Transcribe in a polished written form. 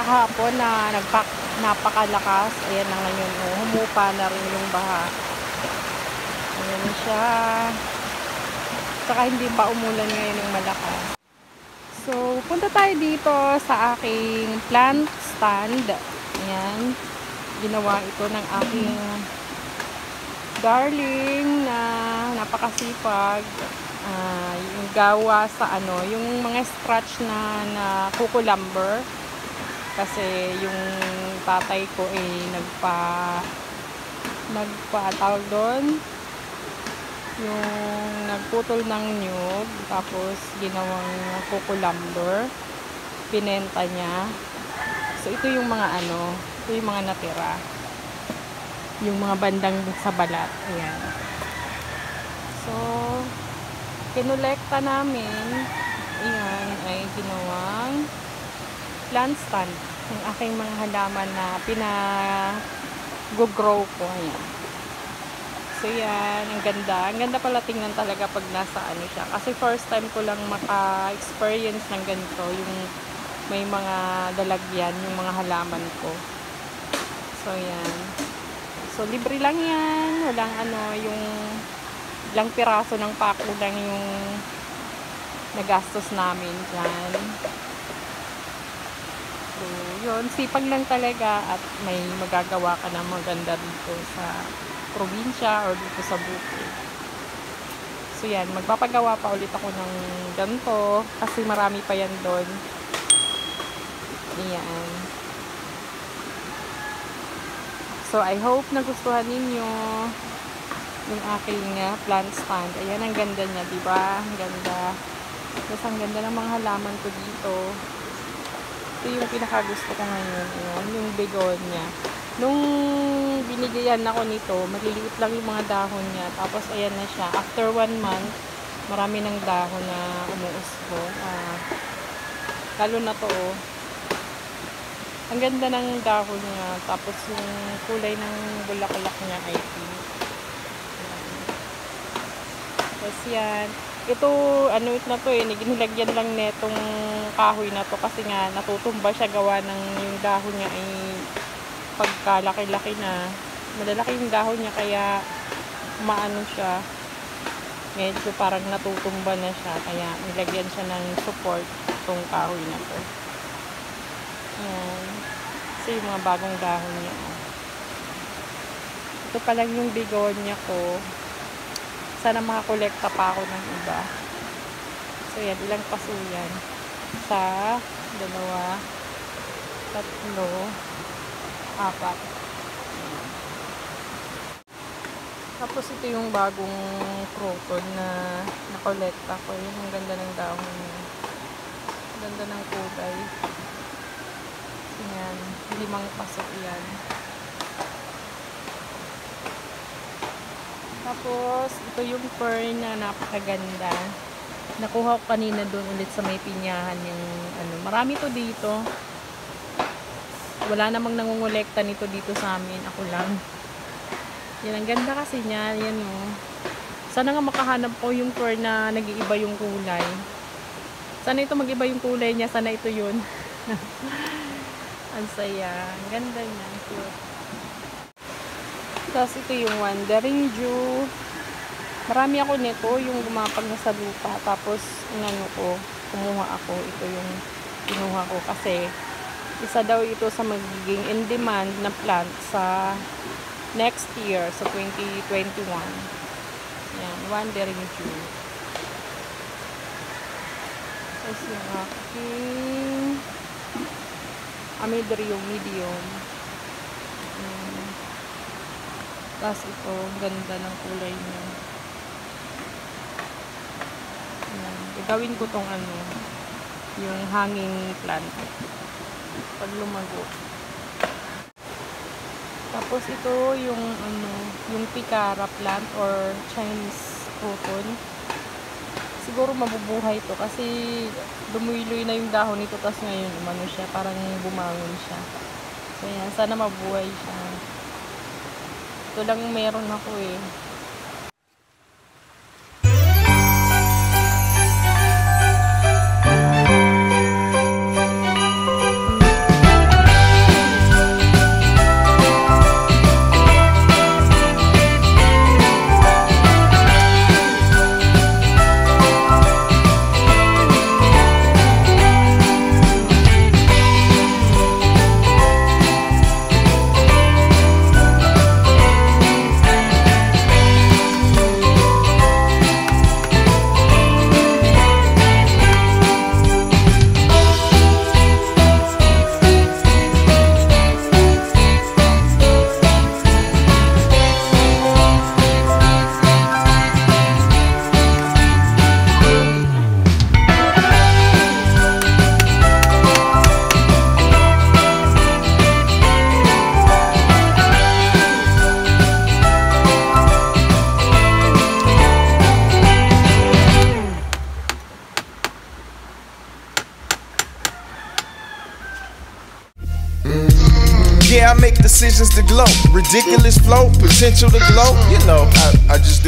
kahapon na napakalakas. Ayan na ngayon, oh, humupa na rin yung baha. Ayan siya. Saka hindi pa umulan ngayon ng malakas. So, punta tayo dito sa aking plant stand. Ayan. Ginawa ito ng aking darling na napakasipag. Yung gawa sa ano, yung mga scratch na kukulamber. Kasi yung tatay ko tawag doon, yung nagputol ng nyug, tapos ginawang kukulamber, pinenta niya. So ito yung mga ito yung mga natira, yung mga bandang sa balat. Ayan. So kinolekta namin. Ayan ay ginawang plant stand yung aking mga halaman na pinag-grow ko. Ayan. So yan, ang ganda. Ang ganda pala tingnan talaga pag nasa siya. Kasi first time ko lang maka-experience ng ganito. Yung may mga dalagyan, yung mga halaman ko. So yan. So libre lang yan. Walang yung ilang piraso ng pako lang yung nagastos namin dyan. So yun, sipag lang talaga at may magagawa ka na maganda dito sa probinsya or dito sa bukid. So yan, magpapagawa pa ulit ako ng ganito kasi marami pa yan doon. Ayan. So I hope nagustuhan ninyo yung aking plant stand. Ayan, ang ganda niya, diba? Ang ganda. Tapos ang ganda ng mga halaman ko dito. Ito yung pinakagusto ko ngayon. Ayan, yung begonia. Nung binigayan ako nito, maliliit lang yung mga dahon niya. Tapos ayan na siya. After 1 month, marami ng dahon na umuusbo. Lalo na to. Ang ganda ng dahon niya. Tapos yung kulay ng bulaklak niya ay pink. Tapos yan. Ito, na to nilagyan lang netong kahoy na to kasi nga natutumba siya gawa ng yung dahon niya ay pagkalaki-laki na, malalaki yung dahon niya kaya siya, medyo parang natutumba na siya, kaya nilagyan siya ng support itong kahoy na to. Ayan. So yung mga bagong dahon niya. Ito pa lang yung begonia ko. Sana makakolekta pa ako ng iba. So yan, ilang paso yan? 1, 2, 3, 4. Tapos ito yung bagong croton na nakolekta ko. Yun, ang ganda ng dahon niya. Ang ganda ng kulay. Yan, 5 paso yan. Tapos ito yung fern na napakaganda. Nakuha ko kanina doon ulit sa may pinyahan yung marami to dito. Wala namang nangungulekta nito dito sa amin. Ako lang. Yan, ang ganda kasi niya. Yan o. Sana nga makahanap ko yung fern na nag-iiba yung kulay. Sana ito mag-iba yung kulay niya. Sana ito yun. Ang saya. Ang ganda niya. Cute. Tapos ito yung wandering Jew. Marami ako nito. Yung gumapag na sa lupa. Tapos kumuha ako. Ito yung kinuha ko kasi isa daw ito sa magiging in demand na plant sa next year, sa 2021. Yan, wandering Jew. Tapos yung aking amidrio medium. Tapos ito, ganda ng kulay niya. Yan. Gagawin ko tong yung hanging plant pag lumago. Tapos ito yung yung picara plant or Chinese croton. Siguro mabubuhay to kasi dumuloy na yung dahon nito, tapos ngayon siya, parang bumangon siya. So yan, sana mabuhay siya. Ito lang meron ako Yeah, I make decisions to glow. Ridiculous flow, potential to glow. You know, I just do.